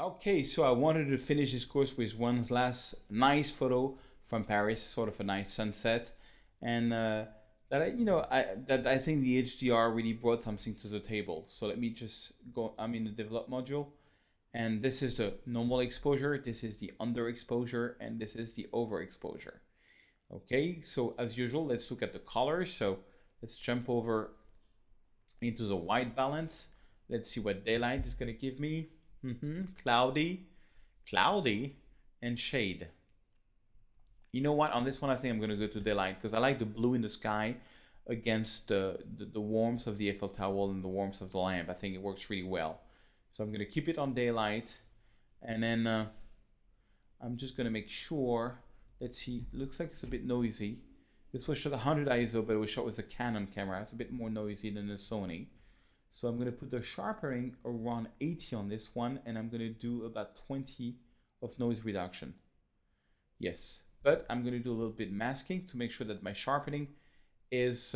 Okay, so I wanted to finish this course with one last nice photo from Paris, sort of a nice sunset, and that I think the HDR really brought something to the table. So let me just go. I'm in the develop module, and this is the normal exposure, this is the underexposure, and this is the overexposure. Okay, so as usual, let's look at the colors. So let's jump over into the white balance. Let's see what daylight is going to give me. Cloudy, and shade. You know what? On this one, I think I'm going to go to daylight because I like the blue in the sky against the warmth of the Eiffel Tower and the warmth of the lamp. I think it works really well. So I'm going to keep it on daylight, and then I'm just going to make sure. Let's see. It looks like it's a bit noisy. This was shot 100 ISO, but it was shot with a Canon camera. It's a bit more noisy than the Sony. So I'm going to put the sharpening around 80 on this one, and I'm going to do about 20 of noise reduction. Yes, but I'm going to do a little bit masking to make sure that my sharpening is,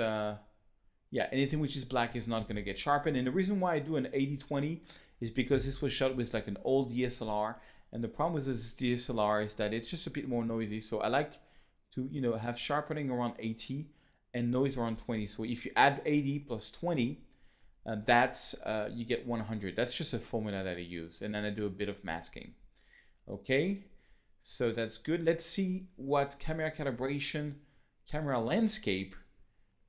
anything which is black is not going to get sharpened. And the reason why I do an 80-20 is because this was shot with like an old DSLR, and the problem with this DSLR is that it's just a bit more noisy. So I like to, have sharpening around 80 and noise around 20. So if you add 80 plus 20, that's you get 100. That's just a formula that I use, and then I do a bit of masking. Okay, so that's good. Let's see what camera calibration, camera landscape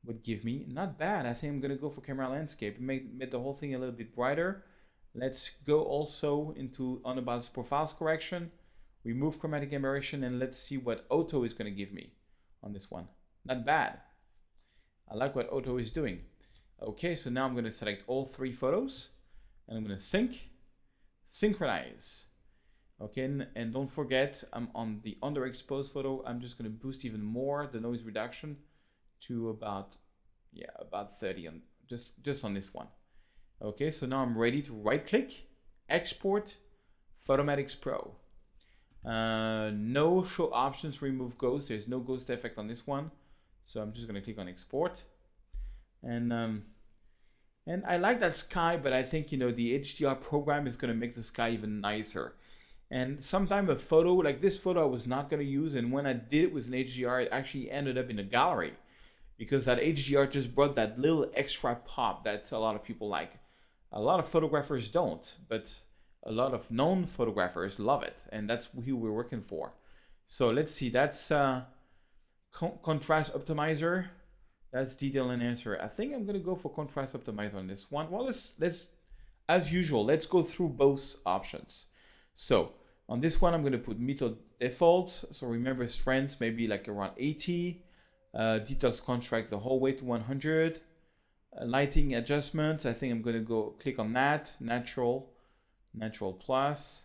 would give me. Not bad. I think I'm gonna go for camera landscape. Make the whole thing a little bit brighter. Let's go also into unbalanced profiles correction, remove chromatic aberration, and let's see what auto is gonna give me on this one. Not bad. I like what auto is doing. Okay, so now I'm going to select all three photos, and I'm going to synchronize. Okay, and don't forget, I'm on the underexposed photo. I'm just going to boost even more the noise reduction to about 30 on just on this one. Okay, so now I'm ready to right click, export, Photomatics Pro. No show options, remove ghost. There's no ghost effect on this one, so I'm just going to click on export. And I like that sky, but I think the HDR program is going to make the sky even nicer. And sometimes a photo like this photo I was not going to use, and when I did it with an HDR, it actually ended up in a gallery because that HDR just brought that little extra pop that a lot of people like. A lot of photographers don't, but a lot of known photographers love it, and that's who we're working for. So let's see. That's contrast optimizer. That's detail enhancer. I think I'm gonna go for contrast optimizer on this one. Well, let's as usual, let's go through both options. So on this one, I'm gonna put method default. So remember strength, maybe like around 80. Details contrast the whole way to 100. Lighting adjustment, I think I'm gonna go click on that. Natural plus.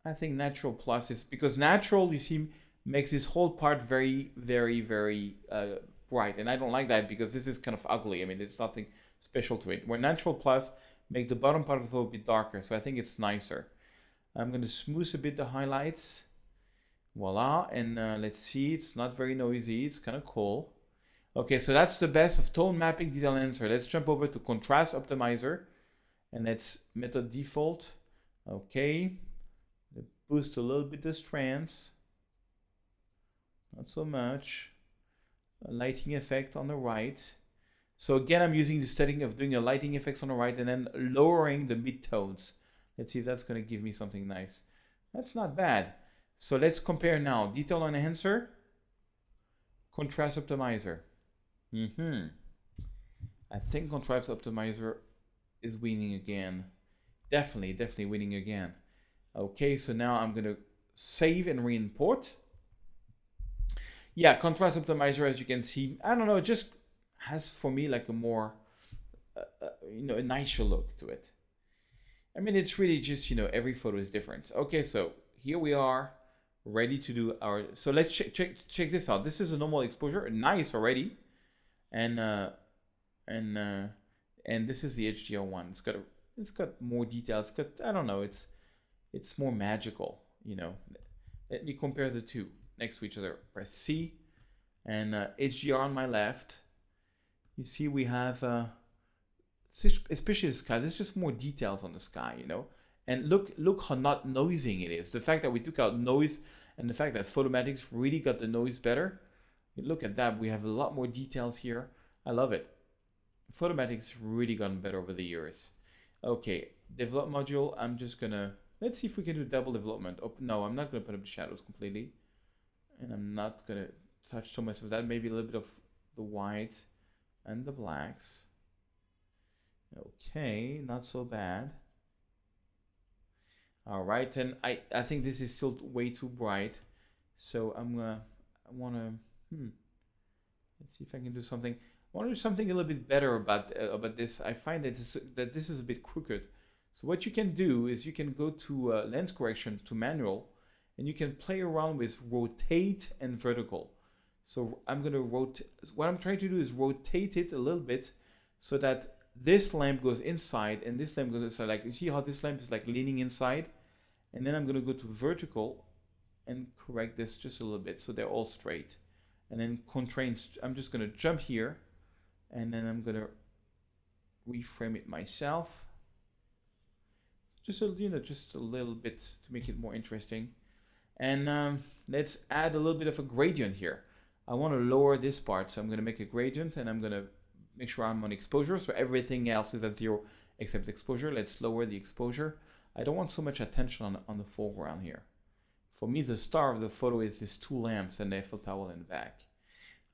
I think natural plus is because natural, you see, makes this whole part very, very, very bright, and I don't like that because this is kind of ugly. I mean, there's nothing special to it. Where natural plus make the bottom part of the photo a bit darker, so I think it's nicer. I'm going to smooth a bit the highlights. Voila, and let's see, it's not very noisy. It's kind of cool. Okay, so that's the best of tone mapping, detail enhancer. Let's jump over to contrast optimizer, and let's method default. Okay, boost a little bit the strands. Not so much. Lighting effect on the right. So again, I'm using the setting of doing a lighting effects on the right and then lowering the midtones. Let's see if that's going to give me something nice. That's not bad. So let's compare now. Detail enhancer, contrast optimizer. I think contrast optimizer is winning again. Definitely winning again. Okay, so now I'm going to save and re-import. Yeah, contrast optimizer, as you can see, I don't know, it just has for me like a more, a nicer look to it. I mean, it's really just, every photo is different. Okay, so here we are, ready to do our, so let's check this out. This is a normal exposure, nice already. And this is the HDR one. It's got more details. It's got, I don't know, it's more magical, Let me compare the two next to each other. Press C and HDR on my left. You see we have especially the sky, there's just more details on the sky, And look how not noisy it is. The fact that we took out noise and the fact that Photomatix really got the noise better. Look at that, we have a lot more details here. I love it. Photomatix really gotten better over the years. Okay, develop module, I'm just gonna, let's see if we can do double development. Oh, no, I'm not gonna put up the shadows completely. And I'm not gonna touch so much of that, maybe a little bit of the white and the blacks. Okay, not so bad. All right, and I think this is still way too bright. So I wanna, let's see if I can do something. I want to do something a little bit better about this. I find that this is a bit crooked. So what you can do is you can go to lens correction to manual, and you can play around with rotate and vertical. So I'm going to rotate. What I'm trying to do is rotate it a little bit so that this lamp goes inside and this lamp goes inside. Like you see how this lamp is like leaning inside, and then I'm going to go to vertical and correct this just a little bit so they're all straight. And then constraints. I'm just going to jump here. And then I'm gonna reframe it myself, just a little bit to make it more interesting. And let's add a little bit of a gradient here. I want to lower this part, so I'm gonna make a gradient, and I'm gonna make sure I'm on exposure, so everything else is at 0 except exposure. Let's lower the exposure. I don't want so much attention on the foreground here. For me, the star of the photo is these two lamps and the Eiffel Tower in the back.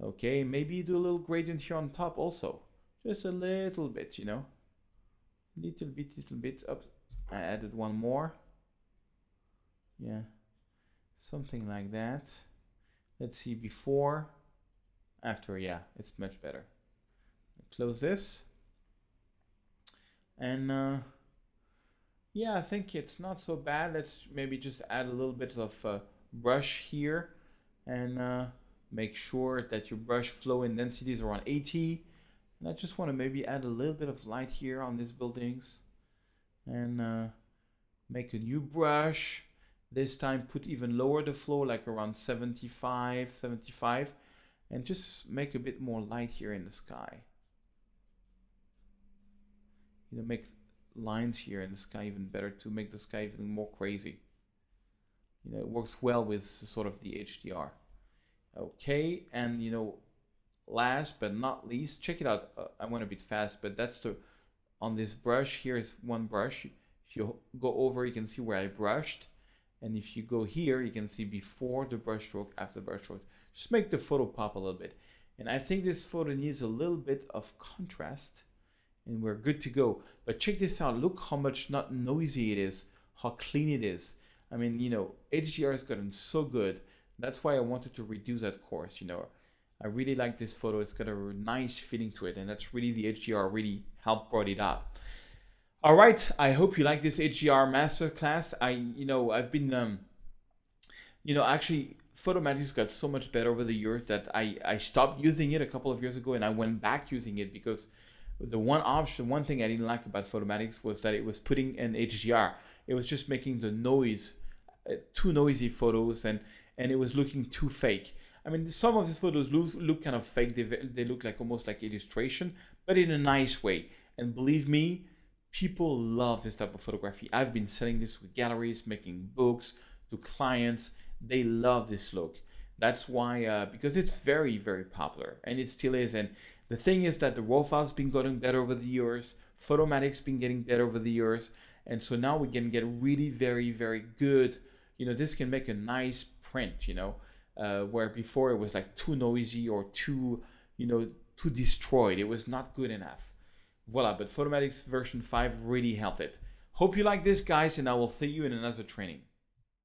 Okay, maybe do a little gradient here on top also. Just a little bit, you know. Little bit up. I added one more. Yeah, something like that. Let's see, before, after, yeah, it's much better. Close this. And yeah, I think it's not so bad. Let's maybe just add a little bit of brush here, and make sure that your brush flow and density is around 80. And I just want to maybe add a little bit of light here on these buildings, and make a new brush. This time put even lower the flow, like around 75, and just make a bit more light here in the sky. You know, make lines here in the sky even better to make the sky even more crazy. You know, it works well with sort of the HDR. Okay, and you know, last but not least, check it out. I went a bit fast, but that's on this brush. Here is one brush. If you go over, you can see where I brushed, and if you go here, you can see before the brush stroke, after the brush stroke. Just make the photo pop a little bit. And I think this photo needs a little bit of contrast, and we're good to go. But check this out. Look how much not noisy it is, how clean it is. I mean, you know, HDR has gotten so good. That's why I wanted to redo that course. You know, I really like this photo. It's got a nice feeling to it, and that's really the HDR really helped brought it up. All right, I hope you like this HDR masterclass. I've been, actually Photomatix got so much better over the years that I stopped using it a couple of years ago, and I went back using it because the one thing I didn't like about Photomatix was that it was putting in HDR. It was just making the noise, too noisy photos, and it was looking too fake. I mean, some of these photos look kind of fake. They look like almost like illustration, but in a nice way. And believe me, people love this type of photography. I've been selling this with galleries, making books to clients. They love this look. That's why, because it's very, very popular, and it still is. And the thing is that the raw files been getting better over the years. Photomatix been getting better over the years. And so now we can get really very, very good. You know, this can make a nice print, you know, where before it was like too noisy or too destroyed. It was not good enough. Voila, but Photomatix version 5 really helped it. Hope you like this, guys, and I will see you in another training.